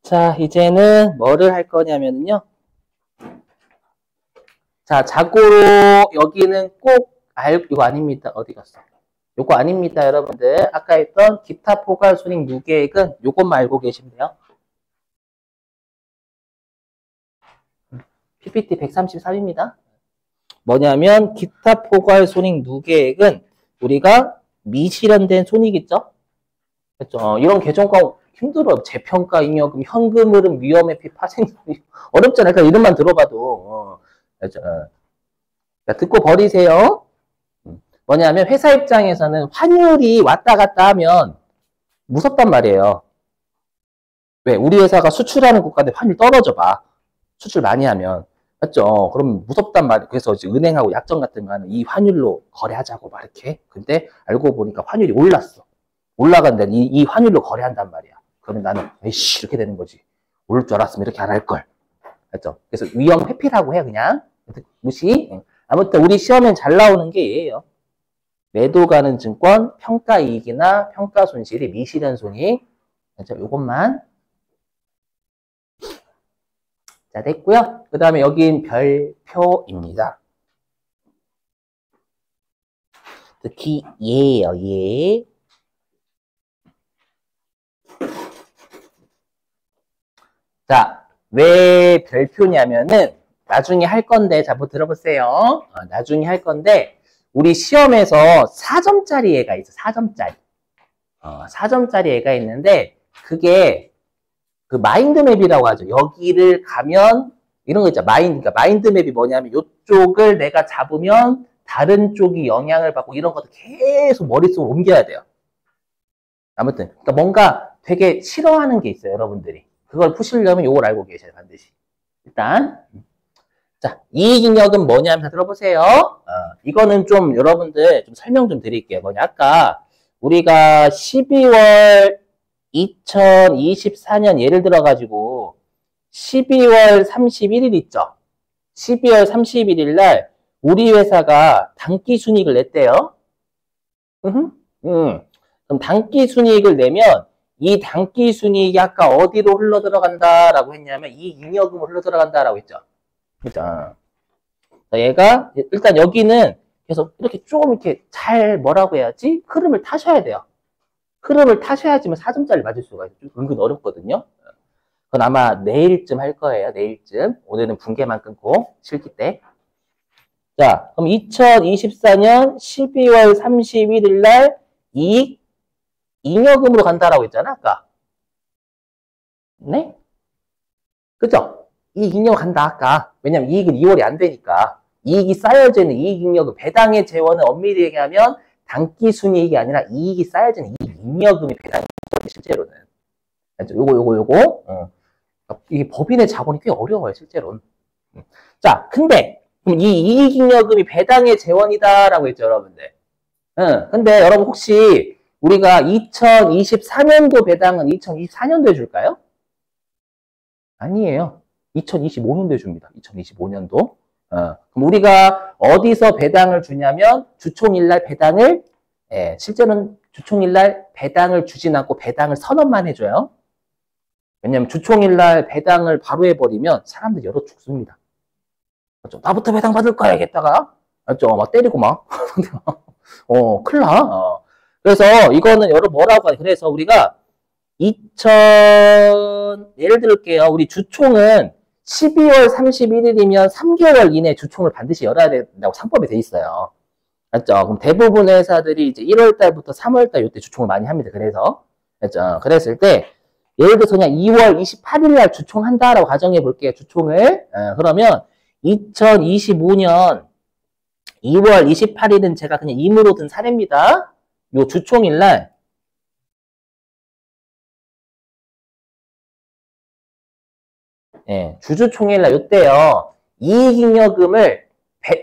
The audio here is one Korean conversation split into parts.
자, 이제는 뭐를 할 거냐면요. 자, 자고로 여기는 꼭 이거 아닙니다. 어디 갔어? 요거 아닙니다, 여러분들. 아까 했던 기타 포괄 손익 무계획은 요것만 알고 계시면 돼요. PPT 133입니다. 뭐냐면 기타 포괄 손익 무계획은 우리가 미실현된 손익 있죠? 그렇죠? 이런 계정과 힘들어요. 재평가 잉여금, 현금 흐름, 위험회피, 파생 어렵잖아요. 그러니까 이름만 들어봐도 그렇죠? 듣고 버리세요. 뭐냐면 회사 입장에서는 환율이 왔다 갔다 하면 무섭단 말이에요. 왜? 우리 회사가 수출하는 국가인데 환율 떨어져 봐. 수출 많이 하면. 맞죠? 그럼 무섭단 말이에요. 그래서 이제 은행하고 약정 같은 거 하는 이 환율로 거래하자고 막 이렇게. 근데 알고 보니까 환율이 올랐어. 올라간다. 이 환율로 거래한단 말이야. 그러면 나는 에이씨 이렇게 되는 거지. 오를 줄 알았으면 이렇게 안 할 걸. 맞죠? 그래서 위험 회피라고 해 그냥. 무시. 아무튼 우리 시험엔 잘 나오는 게 얘예요. 매도 가는 증권, 평가 이익이나 평가 손실이 미실현 손익. 그렇죠? 요것만. 자, 됐고요. 그 다음에 여긴 별표입니다. 특히 얘예요, 얘. 자, 왜 별표냐면은 나중에 할 건데, 자, 한번 들어보세요. 나중에 할 건데, 우리 시험에서 4점짜리 애가 있어, 4점짜리. 4점짜리 애가 있는데, 그게 그 마인드맵이라고 하죠. 여기를 가면, 이런 거 있잖아. 그러니까 마인드맵이 뭐냐면, 이쪽을 내가 잡으면 다른 쪽이 영향을 받고 이런 것도 계속 머릿속으로 옮겨야 돼요. 아무튼, 그러니까 뭔가 되게 싫어하는 게 있어요, 여러분들이. 그걸 푸시려면 이걸 알고 계셔야 반드시. 일단 자, 이익잉여금 뭐냐면 들어보세요. 이거는 좀 여러분들 좀 설명 좀 드릴게요. 뭐냐 아까 우리가 12월 2024년 예를 들어 가지고 12월 31일 있죠. 12월 31일 날 우리 회사가 단기 순이익을 냈대요. 그럼 단기 순이익을 내면 이 단기 순이익이 아까 어디로 흘러 들어간다라고 했냐면 이 잉여금으로 흘러 들어간다라고 했죠. 그죠? 얘가 일단 여기는 계속 이렇게 조금 이렇게 잘 뭐라고 해야지 흐름을 타셔야 돼요. 흐름을 타셔야지만 4점짜리 맞을 수가 있어요. 은근 어렵거든요. 그건 아마 내일쯤 할 거예요. 내일쯤. 오늘은 분계만 끊고 실기 때. 자, 그럼 2024년 12월 31일 날 이익 잉여금으로 간다라고 했잖아, 아까. 네? 그죠? 이익 잉여금 간다, 아까. 왜냐면 이익은 2월이 안 되니까. 이익이 쌓여지는 이익 잉여금, 배당의 재원은 엄밀히 얘기하면 단기 순이익이 아니라 이익이 쌓여지는 이익 잉여금이 배당이 실제로는. 요거. 이게 법인의 자본이 꽤 어려워요, 실제로는. 자, 근데 그럼 이 이익 잉여금이 배당의 재원이다라고 했죠, 여러분들. 근데 여러분 혹시 우리가 2024년도 배당은 2024년도에 줄까요? 아니에요. 2025년도에 줍니다. 2025년도. 그럼 우리가 어디서 배당을 주냐면 주총일날 배당을 실제로는 주총일날 배당을 주진 않고 배당을 선언만 해줘요. 왜냐면 주총일날 배당을 바로 해버리면 사람들이 열어 죽습니다. 맞죠? 나부터 배당 받을 거야, 겠다가. 맞죠? 막 때리고 막. 큰일 나. 그래서 이거는 여러분 뭐라고 하냐. 그래서 우리가 예를 들게요. 우리 주총은 12월 31일이면 3개월 이내 주총을 반드시 열어야 된다고 상법에 돼 있어요. 맞죠? 그럼 대부분의 회사들이 이제 1월 달부터 3월 달 이때 주총을 많이 합니다. 그래서. 맞죠? 그랬을 때 예를 들어서 그냥 2월 28일 날 주총한다라고 가정해 볼게요. 주총을. 그러면 2025년 2월 28일은 제가 그냥 임으로 든 사례입니다. 요 주총일 날 주주총회일 날 요때요. 이익잉여금을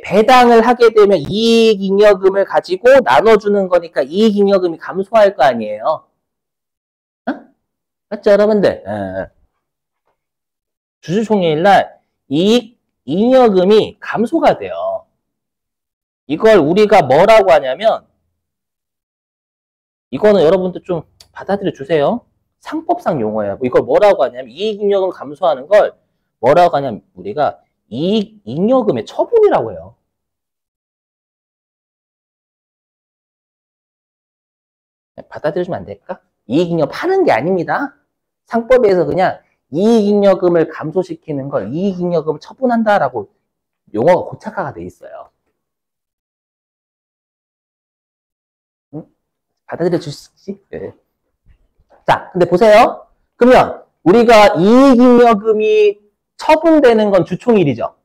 배당을 하게 되면 이익잉여금을 가지고 나눠주는 거니까 이익잉여금이 감소할 거 아니에요. 맞죠, 여러분들? 주주총회일 날 이익잉여금이 감소가 돼요. 이걸 우리가 뭐라고 하냐면 이거는 여러분들 좀 받아들여 주세요. 상법상 용어예요. 이걸 뭐라고 하냐면 이익잉여금을 감소하는 걸 뭐라고 하냐면 우리가 이익잉여금의 처분이라고 해요. 받아들여주면 안 될까? 이익잉여 파는 게 아닙니다. 상법에서 그냥 이익잉여금을 감소시키는 걸 이익잉여금을 처분한다라고 용어가 고착화가 돼 있어요. 응? 받아들여 주시지? 네. 자, 근데 보세요. 그러면 우리가 이익잉여금이 처분되는 건 주총일이죠.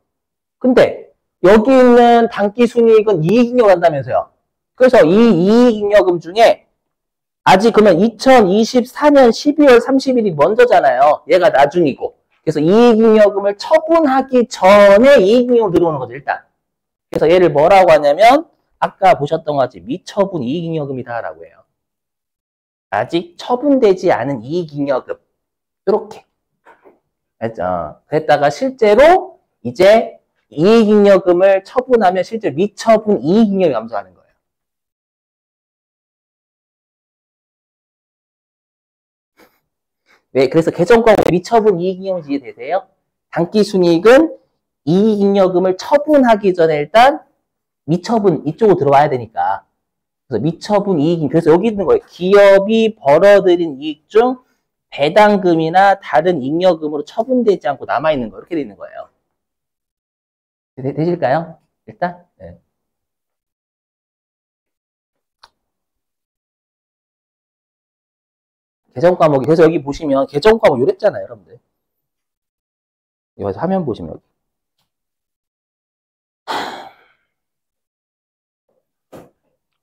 근데 여기 있는 당기순이익은 이익잉여금 한다면서요. 그래서 이 이익잉여금 중에 아직 그러면 2024년 12월 30일이 먼저잖아요. 얘가 나중이고. 그래서 이익잉여금을 처분하기 전에 이익잉여금 들어오는 거죠, 일단. 그래서 얘를 뭐라고 하냐면 아까 보셨던 것 같이 미처분 이익잉여금이다라고 해요. 아직 처분되지 않은 이익잉여금. 이렇게. 알죠? 그랬다가 실제로 이제 이익잉여금을 처분하면 실제 미처분 이익잉여금이 감소하는 거예요. 네, 그래서 개정과목 미처분 이익잉여금 이해되세요? 당기순이익은 이익잉여금을 처분하기 전에 일단 미처분 이쪽으로 들어와야 되니까. 그래서 미처분 이익잉여금. 그래서 여기 있는 거예요. 기업이 벌어들인 이익 중 배당금이나 다른 잉여금으로 처분되지 않고 남아있는 거. 이렇게 되어 있는 거예요. 되실까요? 일단? 네. 개정 과목이, 그래서 여기 보시면 개정 과목 요랬잖아요, 여러분들. 여기서 화면 보시면 여기.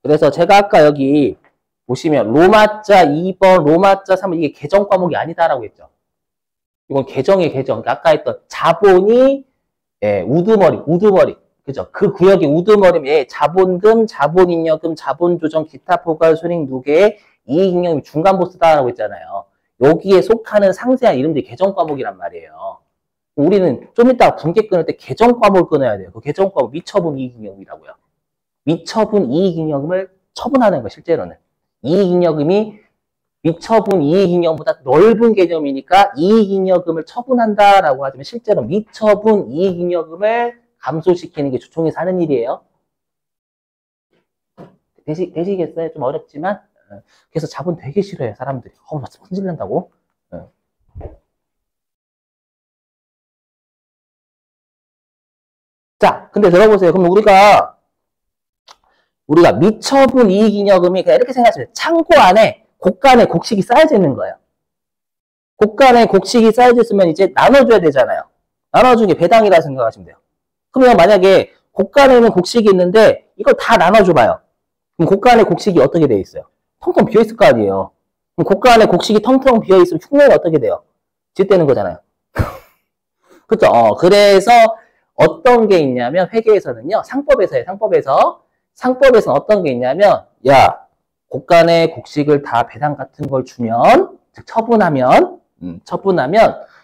그래서 제가 아까 여기 보시면 로마자 2번, 로마자 3번 이게 개정 과목이 아니다라고 했죠. 이건 개정의 개정. 아까 했던 자본이 예, 우두머리. 그죠? 그 구역이 우두머리면 예, 자본금, 자본잉여금, 자본조정, 기타 포괄 손익 누계의 이익잉여금이 중간 보스다라고 했잖아요. 여기에 속하는 상세한 이름들이 개정 과목이란 말이에요. 우리는 좀 이따가 분계 끊을 때 개정 과목을 끊어야 돼요. 그 개정 과목 미처분 이익잉여금이라고요. 미처분 이익잉여금을 처분하는 거 실제로는. 이익잉여금이 미처분 이익잉여금보다 넓은 개념이니까 이익잉여금을 처분한다라고 하지만 실제로 미처분 이익잉여금을 감소시키는 게 주총에서 하는 일이에요. 되시겠어요? 좀 어렵지만. 그래서 자본 되게 싫어해요, 사람들이. 손질 난다고. 자, 근데 들어보세요. 그럼 우리가 미처분 이익잉여금이 그냥 이렇게 생각하시면 돼요. 창고 안에 곡간에 곡식이 쌓여져 있는 거예요. 곡간에 곡식이 쌓여져 있으면 이제 나눠줘야 되잖아요. 나눠주는 게 배당이라 생각하시면 돼요. 그러면 만약에 곡간에는 곡식이 있는데 이걸 다 나눠줘봐요. 그럼 곡간에 곡식이 어떻게 되어 있어요? 텅텅 비어있을 거 아니에요. 그럼 곡간에 곡식이 텅텅 비어있으면 흉내는 어떻게 돼요? 짓대는 거잖아요. 그렇죠? 그래서 어떤 게 있냐면 회계에서는요. 상법에서는 어떤 게 있냐면 야, 곡간에 곡식을 다 배당 같은 걸 주면 즉 처분하면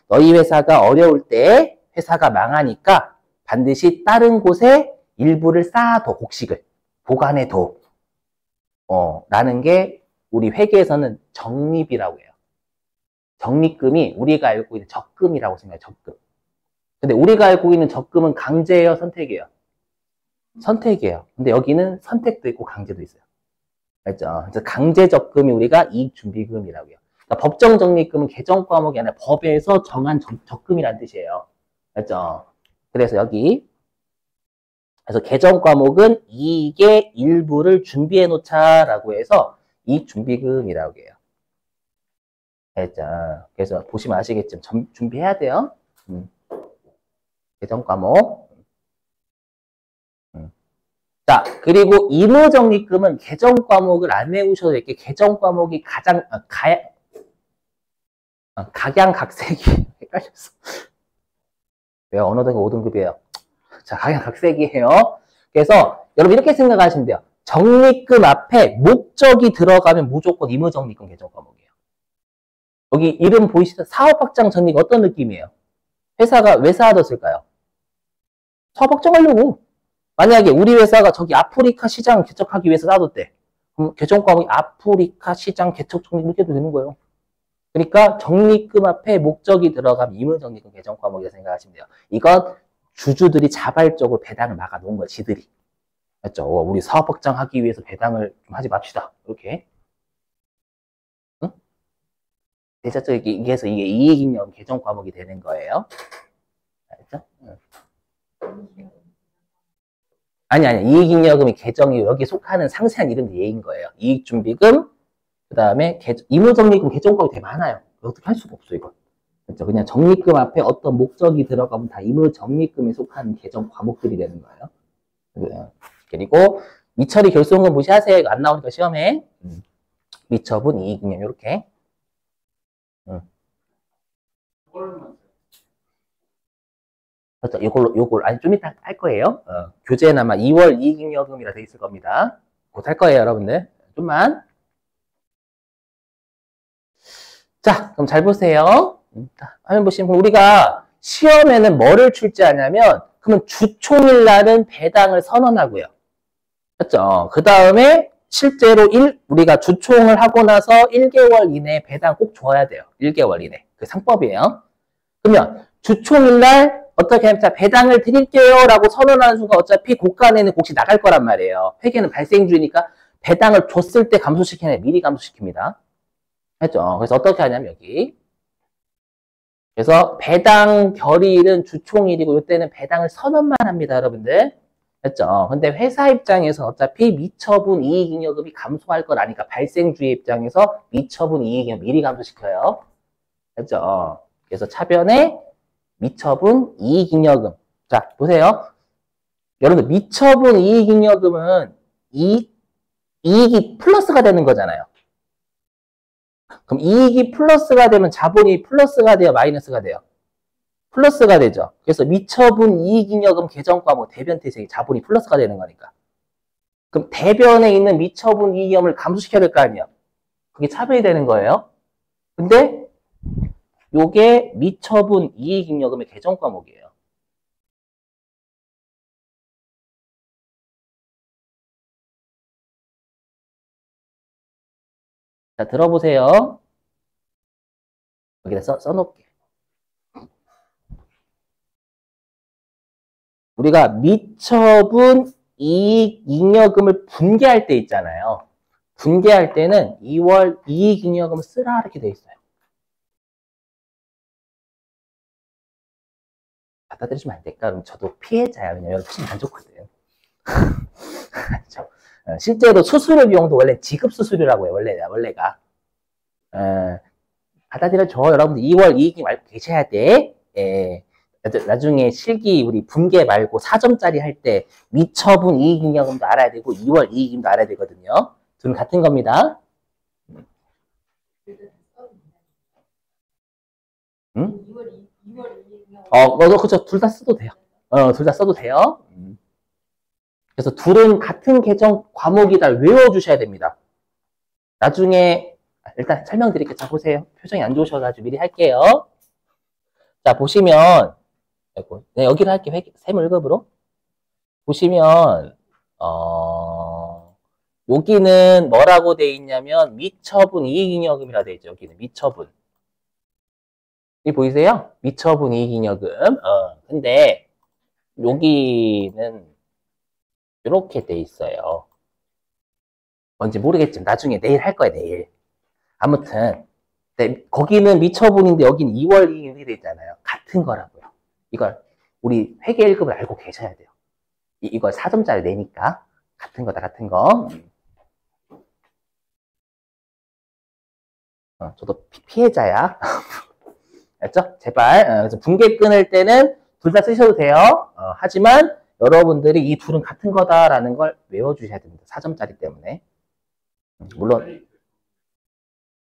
너희 회사가 어려울 때 회사가 망하니까 반드시 다른 곳에 일부를 쌓아둬 곡식을 보관해둬 라는 게 우리 회계에서는 적립이라고 해요. 적립금이 우리가 알고 있는 적금이라고 생각해요. 적금. 근데 우리가 알고 있는 적금은 강제예요, 선택이에요? 선택이에요. 근데 여기는 선택도 있고 강제도 있어요. 알죠? 그래서 강제 적금이 우리가 이익준비금이라고 해요. 그러니까 법정 적립금은 개정 과목이 아니라 법에서 정한 적금이라는 뜻이에요. 알죠? 그래서 여기 그래서 개정 과목은 이익의 일부를 준비해 놓자라고 해서 이익준비금이라고 해요. 알죠? 그래서 보시면 아시겠지만 준비해야 돼요. 개정 과목. 자, 그리고 의무적립금은 개정 과목을 안 외우셔도 이렇게 개정 과목이 가장 각양각색이 헷갈렸어. 왜요? 언어등급 5등급이에요. 자, 각양각색이에요. 그래서 여러분 이렇게 생각하시면 돼요. 적립금 앞에 목적이 들어가면 무조건 의무적립금 개정 과목이에요. 여기 이름 보이시죠? 사업확장 적립 어떤 느낌이에요? 회사가 왜 쌓아뒀을까요? 사업 확장하려고. 만약에 우리 회사가 저기 아프리카 시장 개척하기 위해서 쌓아뒀대. 그럼 개정 과목이 아프리카 시장 개척 적립 이렇게 해도 되는 거예요. 그러니까 적립금 앞에 목적이 들어가면 임의적립금 개정 과목이라고 생각하시면 돼요. 이건 주주들이 자발적으로 배당을 막아놓은 거예요. 지들이. 맞죠? 우리 사업 확장하기 위해서 배당을 좀 하지 맙시다. 이렇게. 응? 대자적 이게서 이게 이익잉여 개정 과목이 되는 거예요. 알죠? 응. 아니. 이익잉여금이 개정이 여기 속하는 상세한 이름이 얘인 거예요. 이익준비금, 그 다음에 임의적립금 개정 과목이 되게 많아요. 어떻게 할 수가 없어, 이건. 그렇죠? 그냥 적립금 앞에 어떤 목적이 들어가면 다 임의적립금에 속하는 개정 과목들이 되는 거예요. 그리고 미처리 결손금 무시하세요. 이거 안 나오니까 시험에. 미처분 이익잉여 이렇게. 그렇죠. 요걸 아니 좀 이따 할 거예요. 교재는 아마 2월 이익잉여금이라 돼 있을 겁니다. 곧 할 거예요, 여러분들. 좀만. 자, 그럼 잘 보세요. 화면 보시면 우리가 시험에는 뭐를 출제하냐면 그러면 주총일 날은 배당을 선언하고요. 그렇죠? 그 다음에 실제로 우리가 주총을 하고 나서 1개월 이내에 배당 꼭 줘야 돼요. 1개월 이내. 그 상법이에요. 그러면 주총일 날 어떻게 하면 자 배당을 드릴게요 라고 선언하는 순간 어차피 고간에는 곡식 나갈 거란 말이에요. 회계는 발생주의니까 배당을 줬을 때 감소시키는 게 미리 감소시킵니다. 했죠? 그래서 어떻게 하냐면 여기 그래서 배당 결의일은 주총일이고 이때는 배당을 선언만 합니다. 여러분들. 했죠? 근데 회사 입장에서 어차피 미처분 이익잉여금이 감소할 걸 아니까 발생주의 입장에서 미처분 이익잉여금 미리 감소시켜요. 했죠? 그래서 차변에 미처분 이익잉여금. 자, 보세요. 여러분들 미처분 이익잉여금은 이익이 플러스가 되는 거잖아요. 그럼 이익이 플러스가 되면 자본이 플러스가 돼요? 마이너스가 돼요? 플러스가 되죠. 그래서 미처분 이익잉여금 개정 과목 대변 태생이 자본이 플러스가 되는 거니까. 그럼 대변에 있는 미처분 이익잉여금을 감소시켜야 될 거 아니에요? 그게 차변이 되는 거예요. 근데 요게 미처분 이익잉여금의 개정 과목이에요. 자, 들어보세요. 여기다 써놓을게. 우리가 미처분 이익잉여금을 분개할 때 있잖아요. 분개할 때는 2월 이익잉여금을 쓰라 이렇게 돼 있어요. 받아들이시면 안 될까? 그럼 저도 피해자야. 왜냐면 훨씬 안 좋거든. 실제로 수수료 비용도 원래 지급 수수료라고 해요. 원래가. 받아들여줘. 여러분들 2월 이익이 말고 계셔야 돼. 예. 나중에 실기 우리 분계 말고 4점짜리 할 때 미처분 이익잉여금도 알아야 되고 2월 이익임도 알아야 되거든요. 둘은 같은 겁니다. 응? 그렇죠. 둘 다 써도 돼요. 둘 다 써도 돼요. 그래서 둘은 같은 개정 과목이다 외워주셔야 됩니다. 나중에 일단 설명드릴게요. 자, 보세요. 표정이 안 좋으셔가지고 미리 할게요. 자, 보시면 네, 여기를 할게요. 세물급으로. 보시면 여기는 뭐라고 돼 있냐면 미처분 이익잉여금이라 돼 있죠. 여기는 미처분. 이 보이세요? 미처분 이익잉여금. 근데 여기는 이렇게 돼 있어요. 뭔지 모르겠지만 나중에 내일 할 거예요. 내일. 아무튼 네, 거기는 미처분인데 여기는 2월 이익이 돼 있잖아요. 같은 거라고요. 이걸 우리 회계 1급을 알고 계셔야 돼요. 이걸 4점짜리 내니까 같은 거다. 같은 거. 저도 피해자야. 알죠? 제발. 그래서 분계 끊을 때는 둘 다 쓰셔도 돼요. 하지만 여러분들이 이 둘은 같은 거다라는 걸 외워주셔야 됩니다. 4점짜리 때문에. 물론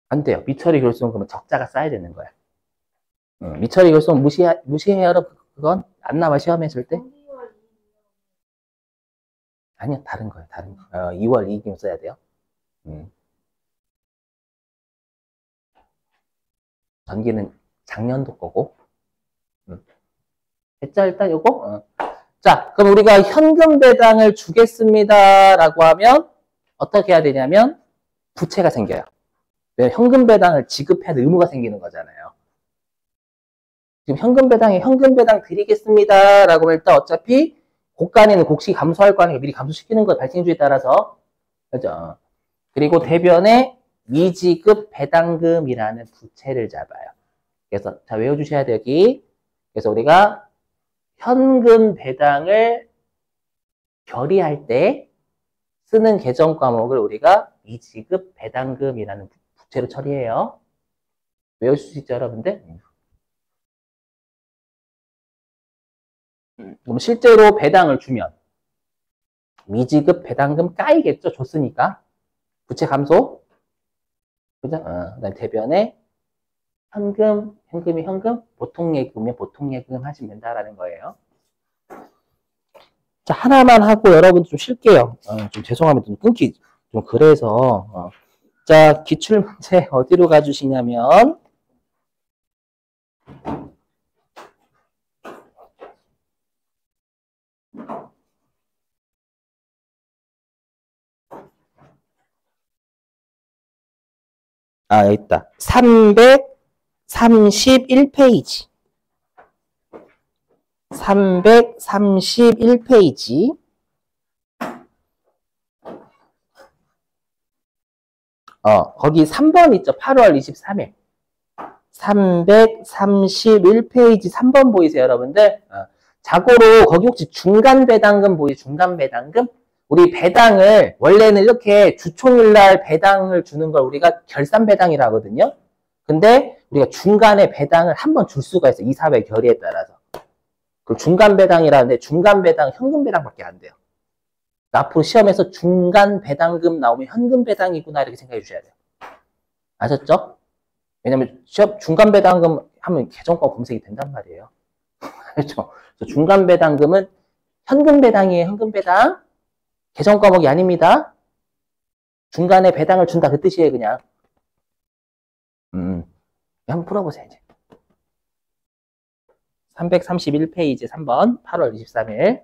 안 돼요. 미처리 결손금은 적자가 쌓여야 되는 거야. 미처리 결손 무시해요, 여러분. 그건 안 나와 시험에 쓸 때. 아니요, 다른 거예요. 다른 거. 2월 이익임 써야 돼요. 전기는 작년도 거고. 됐죠? 일단 요거. 자, 그럼 우리가 현금 배당을 주겠습니다라고 하면 어떻게 해야 되냐면 부채가 생겨요. 왜 현금 배당을 지급해야 될 의무가 생기는 거잖아요. 지금 현금 배당 드리겠습니다. 라고 할 때 어차피 곡간에는 곡식이 감소할 거 아니에요. 미리 감소시키는 거 발생주에 따라서. 그죠? 그리고 대변에 미지급 배당금이라는 부채를 잡아요. 그래서 자 외워주셔야 돼요. 여기. 그래서 우리가 현금 배당을 결의할 때 쓰는 계정 과목을 우리가 미지급 배당금이라는 부채로 처리해요. 외우실 수 있죠, 여러분들? 그럼 실제로 배당을 주면 미지급 배당금 까이겠죠? 줬으니까. 부채 감소. 그죠? 그다음 대변에 현금이 현금, 보통 예금이면 보통 예금 하시면 된다라는 거예요. 자, 하나만 하고 여러분 좀 쉴게요. 좀 죄송합니다. 좀 끊기 좀 그래서. 자, 기출문제 어디로 가주시냐면 여기 있다. 331페이지. 331페이지. 거기 3번 있죠? 8월 23일. 331페이지 3번 보이세요, 여러분들? 자고로 거기 혹시 중간 배당금 보이세요? 중간 배당금? 우리 배당을 원래는 이렇게 주총일날 배당을 주는 걸 우리가 결산 배당이라 하거든요. 근데 우리가 중간에 배당을 한 번 줄 수가 있어요. 이사회 결의에 따라서. 그 중간 배당이라는데 중간 배당 현금 배당밖에 안 돼요. 앞으로 시험에서 중간 배당금 나오면 현금 배당이구나 이렇게 생각해 주셔야 돼요. 아셨죠? 왜냐면 시험 중간 배당금 하면 계정과 검색이 된단 말이에요. 그렇죠? 중간 배당금은 현금 배당이에요. 현금 배당. 계정 과목이 아닙니다. 중간에 배당을 준다 그 뜻이에요. 그냥. 한번 풀어보세요. 이제. 331페이지 3번 8월 23일.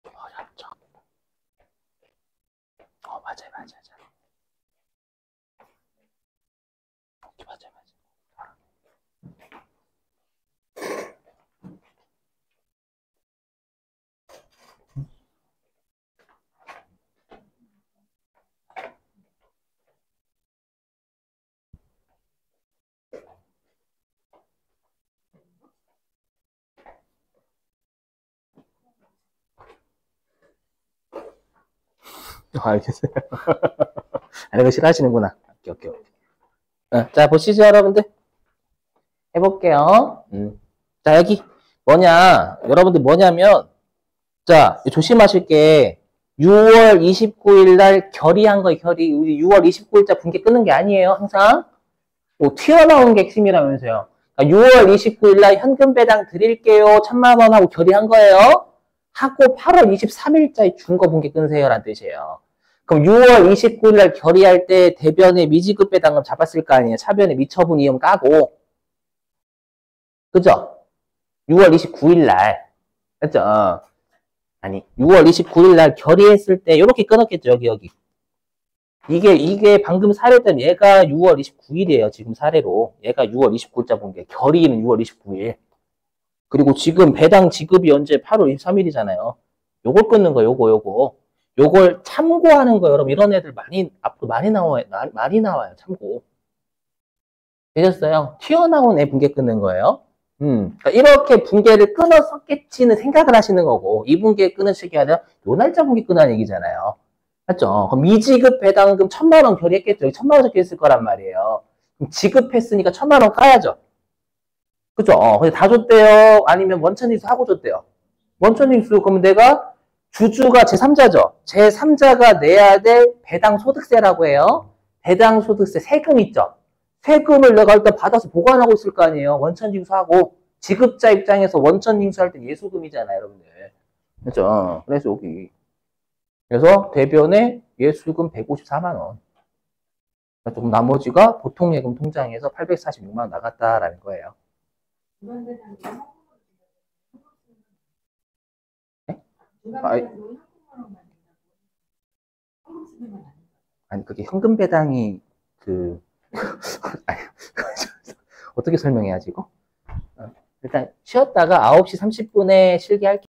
어렵죠. 맞아요. 맞아요. 알겠어요. 이런 거 싫어하시는구나. 오케이. 자, 보시죠, 여러분들. 해볼게요. 자, 여기 뭐냐면, 자, 조심하실 게, 6월 29일 날 결의한 거예요, 결의. 우리 6월 29일자 분께 끊는 게 아니에요, 항상. 뭐, 튀어나온 게 핵심이라면서요. 그러니까 6월 29일 날 현금 배당 드릴게요. 1,000만 원 하고 결의한 거예요. 하고 8월 23일자에 준 거 분께 끊으세요, 라는 뜻이에요. 그럼 6월 29일 날 결의할 때 대변에 미지급 배당금 잡았을 거 아니에요. 차변에 미처분 이용 까고. 그죠? 6월 29일 날. 그죠? 아니, 6월 29일 날 결의했을 때 이렇게 끊었겠죠, 여기. 이게 방금 사례했던 얘가 6월 29일이에요, 지금 사례로. 얘가 6월 29일자 본 게. 결의는 6월 29일. 그리고 지금 배당 지급이 언제 8월 23일이잖아요. 요걸 끊는 거예요, 요거. 요걸 참고하는 거예요, 여러분. 이런 애들 앞으로 많이 나와요, 참고. 되셨어요? 튀어나온 애 분계 끊는 거예요. 그러니까 이렇게 분계를 끊었었겠지는 생각을 하시는 거고, 이 분계 끊으시기 아니라 요 날짜 분계 끊으라는 얘기잖아요. 맞죠? 그럼 미지급 배당금 1,000만 원 결의했겠죠. 1,000만 원 적혀 있을 거란 말이에요. 그럼 지급했으니까 1,000만 원 까야죠. 그죠? 근데 다 줬대요? 아니면 원천징수 하고 줬대요? 원천징수, 그러면 내가 주주가 제3자죠. 제3자가 내야 될 배당 소득세라고 해요. 배당 소득세 세금 있죠. 세금을 내가 일단 받아서 보관하고 있을 거 아니에요. 원천징수하고. 지급자 입장에서 원천징수할 때 예수금이잖아요, 여러분들. 그죠? 그래서 여기. 그래서 대변에 예수금 154만 원. 조금 나머지가 보통예금 통장에서 846만 원 나갔다라는 거예요. 네? 아니, 그게 현금 배당이 어떻게 설명해야지, 이거? 일단 쉬었다가 9시 30분에 실기할게요.